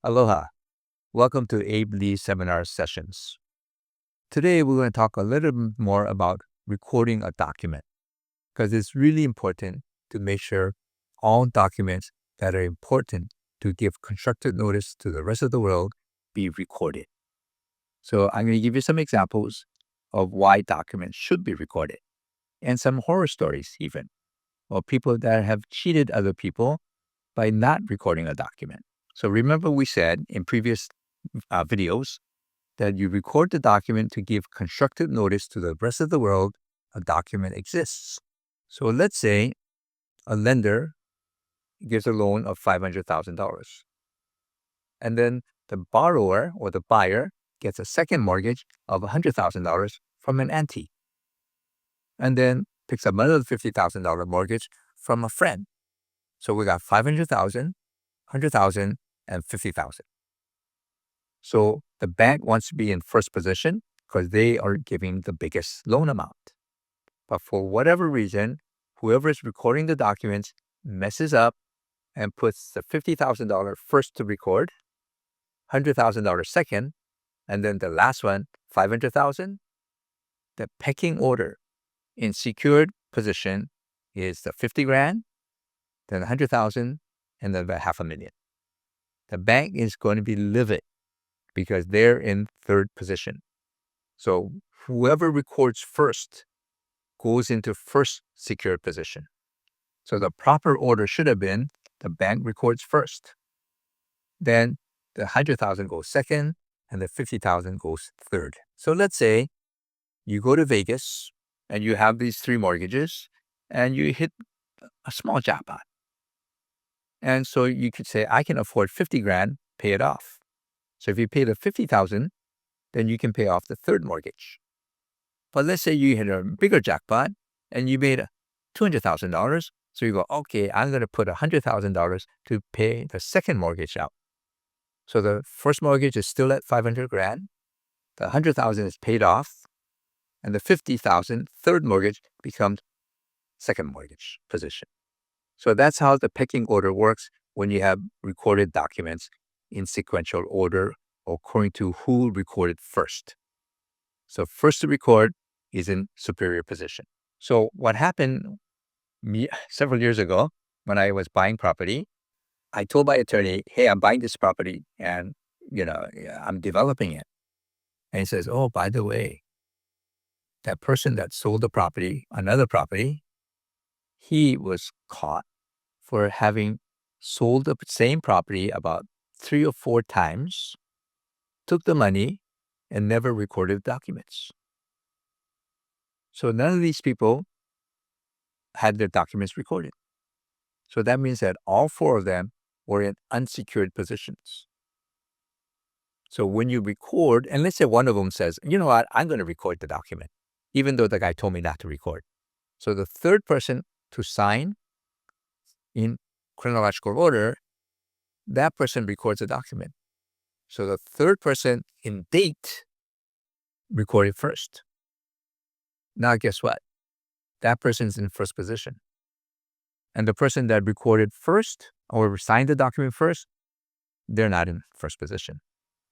Aloha. Welcome to Abe Lee Seminar Sessions. Today, we're going to talk a little bit more about recording a document because it's really important to make sure all documents that are important to give constructive notice to the rest of the world be recorded. So I'm going to give you some examples of why documents should be recorded and some horror stories even, or people that have cheated other people by not recording a document. So remember we said in previous videos that you record the document to give constructive notice to the rest of the world a document exists. So let's say a lender gives a loan of $500,000. And then the borrower or the buyer gets a second mortgage of $100,000 from an auntie. And then picks up another $50,000 mortgage from a friend. So we got 500,000, 100,000, and 50,000. So the bank wants to be in first position because they are giving the biggest loan amount. But for whatever reason, whoever is recording the documents messes up and puts the $50,000 first to record, $100,000 second, and then the last one, $500,000. The pecking order in secured position is the 50 grand, then 100,000, and then about $500,000. The bank is going to be livid because they're in third position. So whoever records first goes into first secured position. So the proper order should have been the bank records first. Then the 100,000 goes second and the 50,000 goes third. So let's say you go to Vegas and you have these three mortgages and you hit a small jackpot. And so you could say, I can afford 50 grand, pay it off. So if you pay the 50,000, then you can pay off the third mortgage. But let's say you hit a bigger jackpot and you made $200,000. So you go, okay, I'm going to put $100,000 to pay the second mortgage out. So the first mortgage is still at 500 grand. The 100,000 is paid off. And the 50,000 third mortgage becomes second mortgage position. So that's how the pecking order works when you have recorded documents in sequential order according to who recorded first. So first to record is in superior position. So what happened several years ago when I was buying property, I told my attorney, hey, I'm buying this property and, I'm developing it. And he says, oh, by the way, that person that sold the property, another property, he was caught for having sold the same property about 3 or 4 times, took the money, and never recorded documents. So none of these people had their documents recorded. So that means that all 4 of them were in unsecured positions. So when you record, and let's say one of them says, you know what, I'm going to record the document, even though the guy told me not to record. So the third person to sign in chronological order, that person records the document. So the third person in date recorded first. Now guess what? That person's in first position. And the person that recorded first or signed the document first, they're not in first position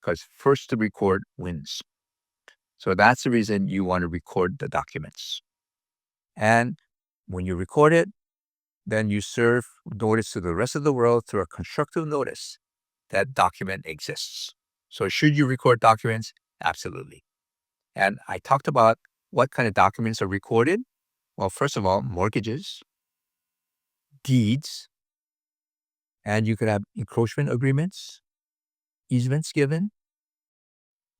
because first to record wins. So that's the reason you want to record the documents. And when you record it, then you serve notice to the rest of the world through a constructive notice that document exists. So should you record documents? Absolutely. And I talked about what kind of documents are recorded. Well, first of all, mortgages, deeds, and you could have encroachment agreements, easements given,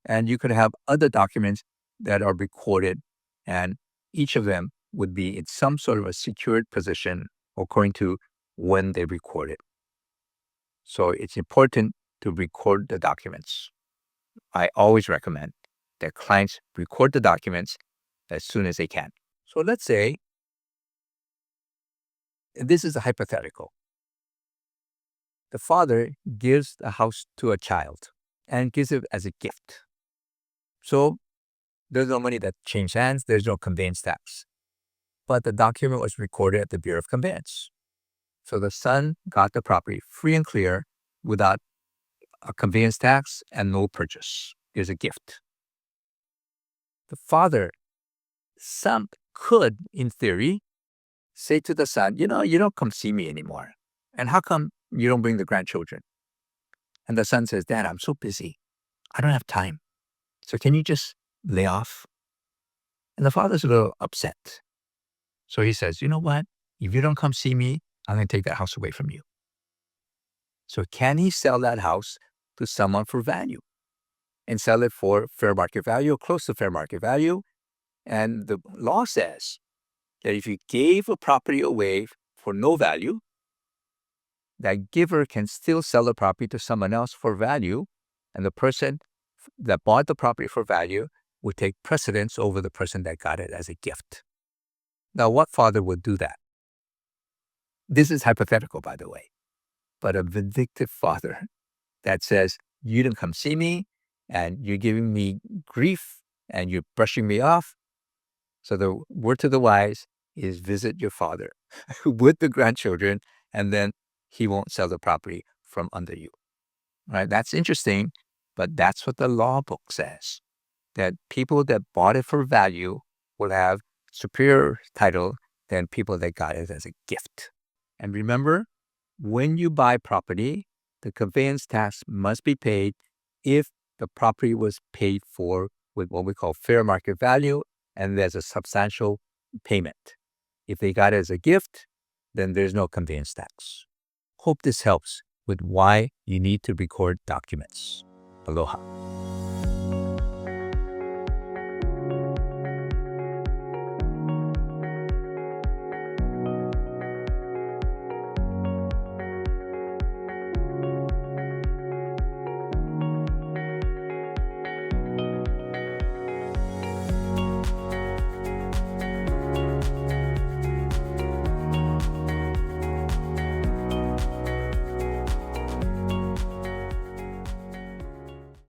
and you could have other documents that are recorded, and each of them would be in some sort of a secured position according to when they record it. So it's important to record the documents. I always recommend that clients record the documents as soon as they can. So let's say this is a hypothetical. The father gives the house to a child and gives it as a gift. So there's no money that changed hands. There's no conveyance tax. But the document was recorded at the Bureau of Conveyance. So the son got the property free and clear without a conveyance tax and no purchase. There's a gift. The father, son could, in theory, say to the son, you don't come see me anymore. And how come you don't bring the grandchildren? And the son says, Dad, I'm so busy. I don't have time. So can you just lay off? And the father's a little upset. So he says, you know what? If you don't come see me, I'm going to take that house away from you. So can he sell that house to someone for value and sell it for fair market value or close to fair market value? And the law says that if you gave a property away for no value, that giver can still sell the property to someone else for value, and the person that bought the property for value would take precedence over the person that got it as a gift. Now, what father would do that? This is hypothetical, by the way, but a vindictive father that says, you didn't come see me, and you're giving me grief, and you're brushing me off. So the word to the wise is visit your father with the grandchildren, and then he won't sell the property from under you. Right? That's interesting, but that's what the law book says, that people that bought it for value will have superior title than people that got it as a gift. And remember, when you buy property, the conveyance tax must be paid if the property was paid for with what we call fair market value, and there's a substantial payment. If they got it as a gift, then there's no conveyance tax. Hope this helps with why you need to record documents. Aloha.